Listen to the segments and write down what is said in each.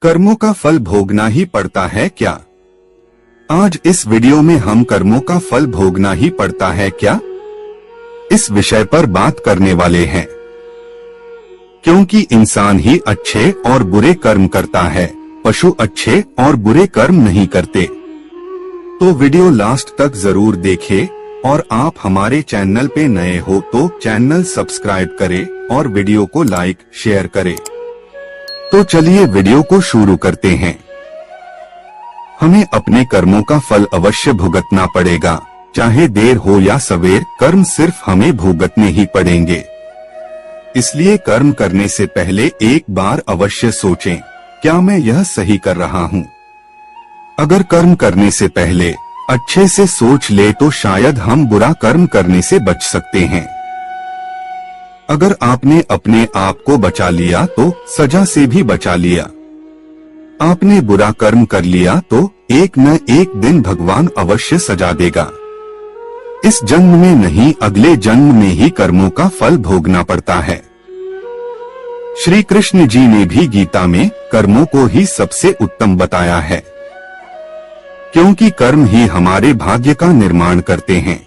कर्मों का फल भोगना ही पड़ता है क्या? आज इस वीडियो में हम कर्मों का फल भोगना ही पड़ता है क्या, इस विषय पर बात करने वाले हैं। क्योंकि इंसान ही अच्छे और बुरे कर्म करता है, पशु अच्छे और बुरे कर्म नहीं करते। तो वीडियो लास्ट तक जरूर देखें और आप हमारे चैनल पे नए हो तो चैनल सब्सक्राइब करें और वीडियो को लाइक शेयर करें। तो चलिए वीडियो को शुरू करते हैं। हमें अपने कर्मों का फल अवश्य भुगतना पड़ेगा, चाहे देर हो या सवेर, कर्म सिर्फ हमें भुगतने ही पड़ेंगे। इसलिए कर्म करने से पहले एक बार अवश्य सोचें, क्या मैं यह सही कर रहा हूँ? अगर कर्म करने से पहले अच्छे से सोच ले तो शायद हम बुरा कर्म करने से बच सकते हैं। अगर आपने अपने आप को बचा लिया तो सजा से भी बचा लिया। आपने बुरा कर्म कर लिया तो एक न एक दिन भगवान अवश्य सजा देगा। इस जन्म में नहीं, अगले जन्म में ही कर्मों का फल भोगना पड़ता है। श्री कृष्ण जी ने भी गीता में कर्मों को ही सबसे उत्तम बताया है, क्योंकि कर्म ही हमारे भाग्य का निर्माण करते हैं।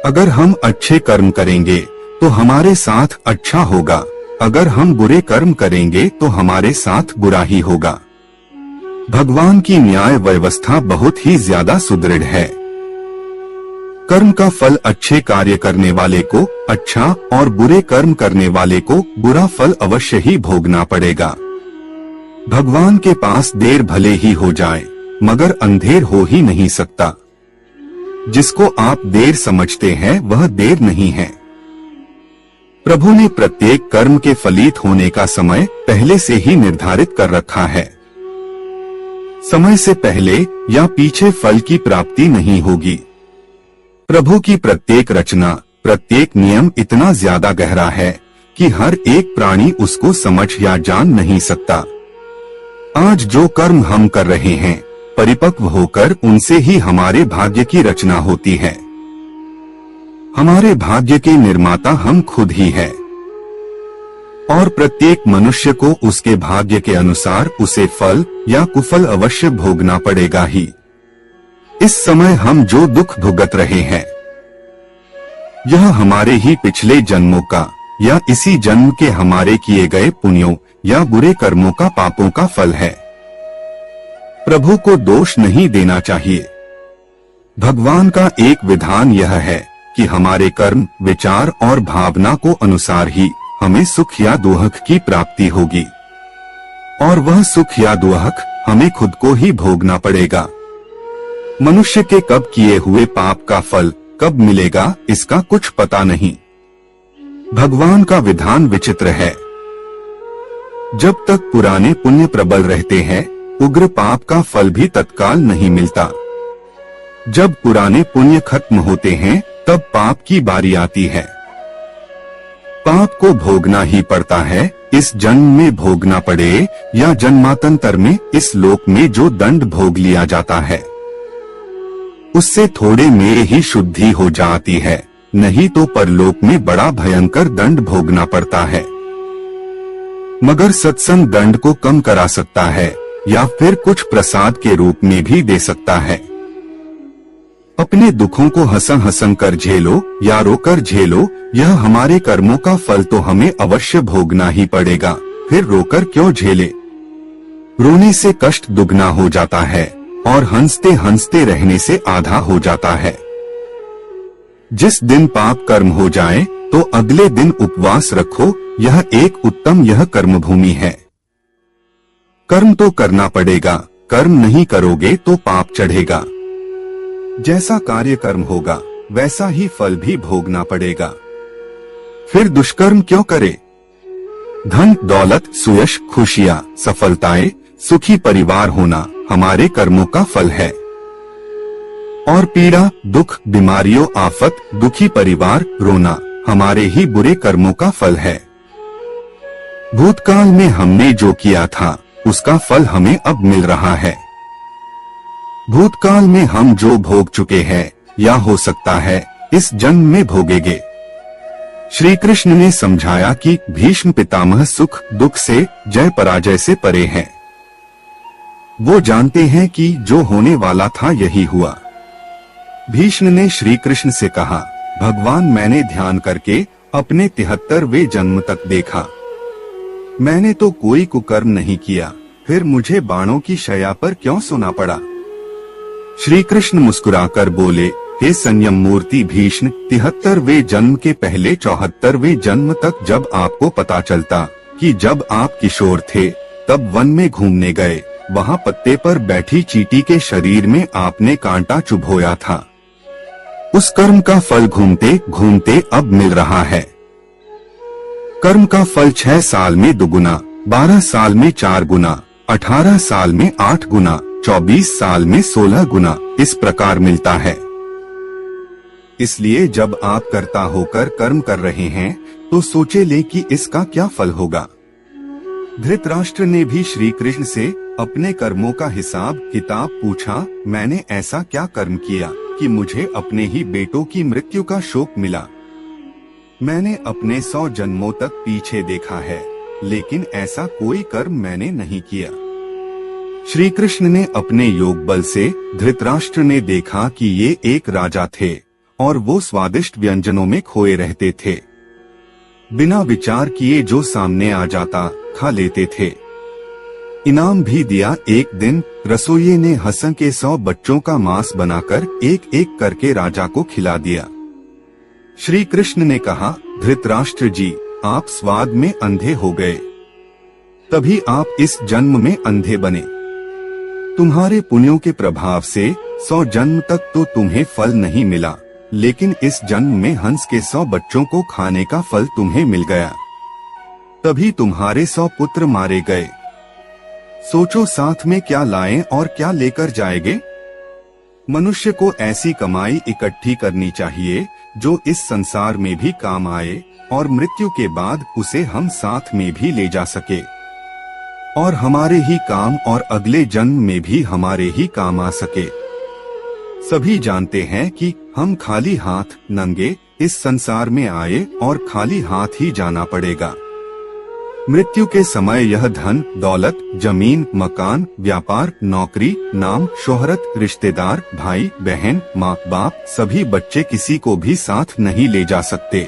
अगर हम अच्छे कर्म करेंगे तो हमारे साथ अच्छा होगा, अगर हम बुरे कर्म करेंगे तो हमारे साथ बुरा ही होगा। भगवान की न्याय व्यवस्था बहुत ही ज्यादा सुदृढ़ है। कर्म का फल अच्छे कार्य करने वाले को अच्छा और बुरे कर्म करने वाले को बुरा फल अवश्य ही भोगना पड़ेगा। भगवान के पास देर भले ही हो जाए मगर अंधेर हो ही नहीं सकता। जिसको आप देर समझते हैं वह देर नहीं है। प्रभु ने प्रत्येक कर्म के फलित होने का समय पहले से ही निर्धारित कर रखा है। समय से पहले या पीछे फल की प्राप्ति नहीं होगी। प्रभु की प्रत्येक रचना, प्रत्येक नियम इतना ज्यादा गहरा है कि हर एक प्राणी उसको समझ या जान नहीं सकता। आज जो कर्म हम कर रहे हैं, परिपक्व होकर उनसे ही हमारे भाग्य की रचना होती है। हमारे भाग्य के निर्माता हम खुद ही हैं। और प्रत्येक मनुष्य को उसके भाग्य के अनुसार उसे फल या कुफल अवश्य भोगना पड़ेगा ही। इस समय हम जो दुख भुगत रहे हैं, यह हमारे ही पिछले जन्मों का या इसी जन्म के हमारे किए गए पुण्यों या बुरे कर्मों का, पापों का फल है। प्रभु को दोष नहीं देना चाहिए। भगवान का एक विधान यह है कि हमारे कर्म, विचार और भावना को अनुसार ही हमें सुख या दुख की प्राप्ति होगी, और वह सुख या दुख हमें खुद को ही भोगना पड़ेगा। मनुष्य के कब किए हुए पाप का फल कब मिलेगा, इसका कुछ पता नहीं। भगवान का विधान विचित्र है। जब तक पुराने पुण्य प्रबल रहते हैं, उग्र पाप का फल भी तत्काल नहीं मिलता। जब पुराने पुण्य खत्म होते हैं तब पाप की बारी आती है। पाप को भोगना ही पड़ता है, इस जन्म में भोगना पड़े या जन्मांतर में। इस लोक में जो दंड भोग लिया जाता है उससे थोड़े में ही शुद्धि हो जाती है, नहीं तो परलोक में बड़ा भयंकर दंड भोगना पड़ता है। मगर सत्संग दंड को कम करा सकता है या फिर कुछ प्रसाद के रूप में भी दे सकता है। अपने दुखों को हंसन कर झेलो या रोकर झेलो, यह हमारे कर्मों का फल तो हमें अवश्य भोगना ही पड़ेगा। फिर रोकर क्यों झेले? रोने से कष्ट दुगना हो जाता है और हंसते हंसते रहने से आधा हो जाता है। जिस दिन पाप कर्म हो जाए तो अगले दिन उपवास रखो, यह एक उत्तम यह कर्म भूमि है। कर्म तो करना पड़ेगा, कर्म नहीं करोगे तो पाप चढ़ेगा। जैसा कार्य कर्म होगा वैसा ही फल भी भोगना पड़ेगा। फिर दुष्कर्म क्यों करे? धन, दौलत, सुयश, खुशियाँ, सफलताएं, सुखी परिवार होना हमारे कर्मों का फल है। और पीड़ा, दुख, बीमारियों, आफत, दुखी परिवार, रोना हमारे ही बुरे कर्मों का फल है। भूतकाल में हमने जो किया था उसका फल हमें अब मिल रहा है। भूतकाल में हम जो भोग चुके हैं या हो सकता है इस जन्म में भोगेंगे, श्री कृष्ण ने समझाया कि भीष्म पितामह सुख दुख से, जय पराजय से परे हैं। वो जानते हैं कि जो होने वाला था यही हुआ। भीष्म ने श्री कृष्ण से कहा, भगवान, मैंने ध्यान करके अपने 73वें जन्म तक देखा। मैंने तो कोई कुकर्म नहीं किया, फिर मुझे बाणों की शैया पर क्यों सोना पड़ा? श्री कृष्ण मुस्कुराकर बोले, हे संयम मूर्ति भीष्म, 73वें जन्म के पहले 74वें जन्म तक जब आपको पता चलता कि जब आप किशोर थे तब वन में घूमने गए, वहाँ पत्ते पर बैठी चींटी के शरीर में आपने कांटा चुभोया था। उस कर्म का फल घूमते घूमते अब मिल रहा है। कर्म का फल 6 साल में 2 गुना, 12 साल में 4 गुना, 18 साल में 8 गुना, 24 साल में 16 गुना इस प्रकार मिलता है। इसलिए जब आप कर्ता होकर कर्म कर रहे हैं तो सोचे ले कि इसका क्या फल होगा। धृतराष्ट्र ने भी श्री कृष्ण से अपने कर्मों का हिसाब किताब पूछा। मैंने ऐसा क्या कर्म किया कि मुझे अपने ही बेटों की मृत्यु का शोक मिला? मैंने अपने 100 जन्मों तक पीछे देखा है, लेकिन ऐसा कोई कर्म मैंने नहीं किया। श्री कृष्ण ने अपने योग बल से धृतराष्ट्र ने देखा कि ये एक राजा थे और वो स्वादिष्ट व्यंजनों में खोए रहते थे। बिना विचार किए जो सामने आ जाता खा लेते थे। इनाम भी दिया। एक दिन रसोइये ने हसन के 100 बच्चों का मांस बनाकर एक एक करके राजा को खिला दिया। श्री कृष्ण ने कहा, धृतराष्ट्र जी, आप स्वाद में अंधे हो गए, तभी आप इस जन्म में अंधे बने। तुम्हारे पुण्यों के प्रभाव से 100 जन्म तक तो तुम्हें फल नहीं मिला, लेकिन इस जन्म में हंस के 100 बच्चों को खाने का फल तुम्हें मिल गया, तभी तुम्हारे 100 पुत्र मारे गए। सोचो साथ में क्या लाएं और क्या लेकर जाएंगे। मनुष्य को ऐसी कमाई इकट्ठी करनी चाहिए जो इस संसार में भी काम आए और मृत्यु के बाद उसे हम साथ में भी ले जा सके, और हमारे ही काम और अगले जन्म में भी हमारे ही काम आ सके। सभी जानते हैं कि हम खाली हाथ नंगे इस संसार में आए और खाली हाथ ही जाना पड़ेगा। मृत्यु के समय यह धन दौलत, जमीन, मकान, व्यापार, नौकरी, नाम, शोहरत, रिश्तेदार, भाई बहन, माँ बाप, सभी बच्चे किसी को भी साथ नहीं ले जा सकते,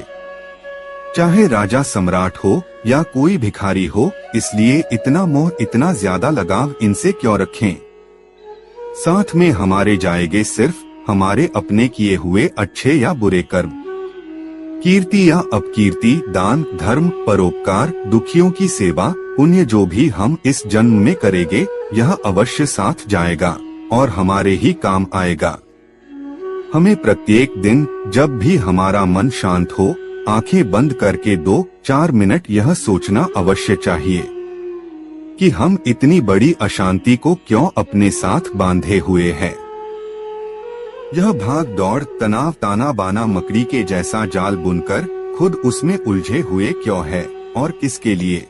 चाहे राजा सम्राट हो या कोई भिखारी हो। इसलिए इतना मोह, इतना ज्यादा लगाव इनसे क्यों रखें? साथ में हमारे जाएंगे सिर्फ हमारे अपने किए हुए अच्छे या बुरे कर्म, कीर्ति या अपकीर्ति, दान धर्म, परोपकार, दुखियों की सेवा, पुण्य जो भी हम इस जन्म में करेंगे यह अवश्य साथ जाएगा और हमारे ही काम आएगा। हमें प्रत्येक दिन जब भी हमारा मन शांत हो, आंखें बंद करके 2-4 मिनट यह सोचना अवश्य चाहिए कि हम इतनी बड़ी अशांति को क्यों अपने साथ बांधे हुए हैं। यह भाग दौड़, तनाव, ताना बाना मकड़ी के जैसा जाल बुनकर खुद उसमें उलझे हुए क्यों है और किसके लिए?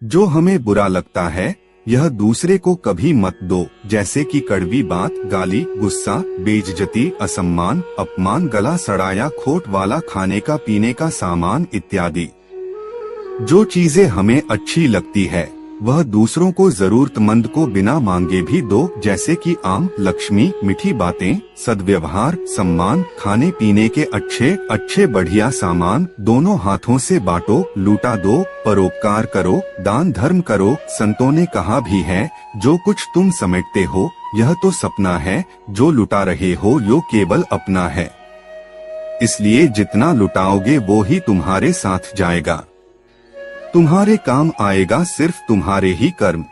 जो हमें बुरा लगता है यह दूसरे को कभी मत दो, जैसे कि कड़वी बात, गाली, गुस्सा, बेइज्जती, असम्मान, अपमान, गला सड़ाया, खोट वाला खाने का पीने का सामान इत्यादि। जो चीजें हमें अच्छी लगती है वह दूसरों को जरूरतमंद को बिना मांगे भी दो, जैसे कि आम, लक्ष्मी, मीठी बातें, सद्व्यवहार, सम्मान, खाने पीने के अच्छे अच्छे बढ़िया सामान दोनों हाथों से बांटो, लूटा दो, परोपकार करो, दान धर्म करो। संतों ने कहा भी है, जो कुछ तुम समेटते हो यह तो सपना है, जो लुटा रहे हो यो केवल अपना है। इसलिए जितना लुटाओगे वो ही तुम्हारे साथ जाएगा, तुम्हारे काम आएगा सिर्फ तुम्हारे ही कर्म।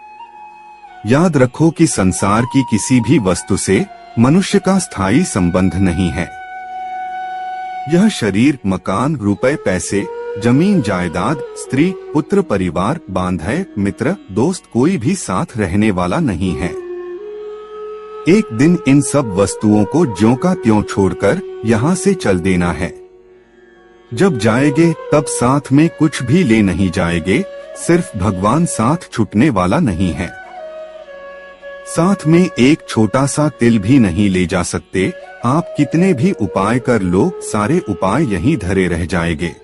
याद रखो कि संसार की किसी भी वस्तु से मनुष्य का स्थायी संबंध नहीं है। यह शरीर, मकान, रुपए, पैसे, जमीन जायदाद, स्त्री, पुत्र, परिवार, बांधे, मित्र, दोस्त कोई भी साथ रहने वाला नहीं है। एक दिन इन सब वस्तुओं को ज्यों का त्यों छोड़कर यहाँ से चल देना है। जब जाएंगे तब साथ में कुछ भी ले नहीं जाएंगे, सिर्फ भगवान साथ छूटने वाला नहीं है। साथ में एक छोटा सा तिल भी नहीं ले जा सकते। आप कितने भी उपाय कर लो, सारे उपाय यहीं धरे रह जाएंगे।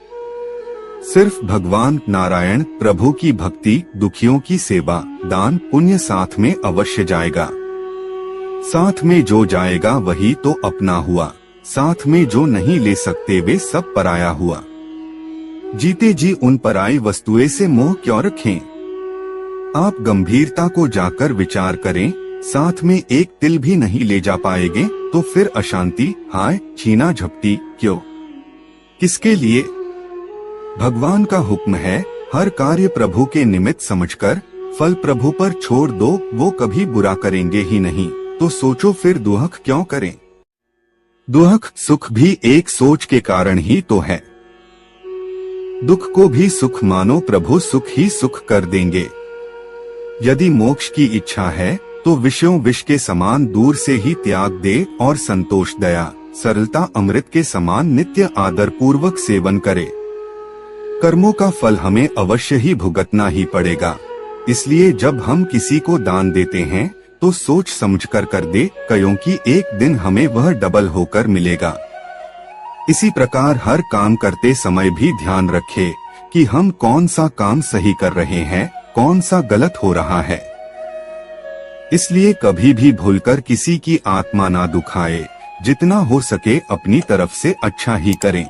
सिर्फ भगवान नारायण प्रभु की भक्ति, दुखियों की सेवा, दान पुण्य साथ में अवश्य जाएगा। साथ में जो जाएगा वही तो अपना हुआ, साथ में जो नहीं ले सकते वे सब पराया हुआ। जीते जी उन पराई वस्तुएं से मोह क्यों रखें? आप गंभीरता को जाकर विचार करें, साथ में एक तिल भी नहीं ले जा पाएंगे तो फिर अशांति, हाय छीना झपटी क्यों? किसके लिए? भगवान का हुक्म है, हर कार्य प्रभु के निमित्त समझकर फल प्रभु पर छोड़ दो, वो कभी बुरा करेंगे ही नहीं, तो सोचो फिर दुहक क्यों करें? दुहक सुख भी एक सोच के कारण ही तो है। दुख को भी सुख मानो, प्रभु सुख ही सुख कर देंगे। यदि मोक्ष की इच्छा है तो विषयों विष के समान दूर से ही त्याग दे और संतोष, दया, सरलता अमृत के समान नित्य आदर पूर्वक सेवन करे। कर्मों का फल हमें अवश्य ही भुगतना ही पड़ेगा, इसलिए जब हम किसी को दान देते हैं तो सोच समझकर कर दे, क्योंकि एक दिन हमें वह डबल होकर मिलेगा। इसी प्रकार हर काम करते समय भी ध्यान रखे कि हम कौन सा काम सही कर रहे हैं, कौन सा गलत हो रहा है। इसलिए कभी भी भूलकर किसी की आत्मा ना दुखाए, जितना हो सके अपनी तरफ से अच्छा ही करें।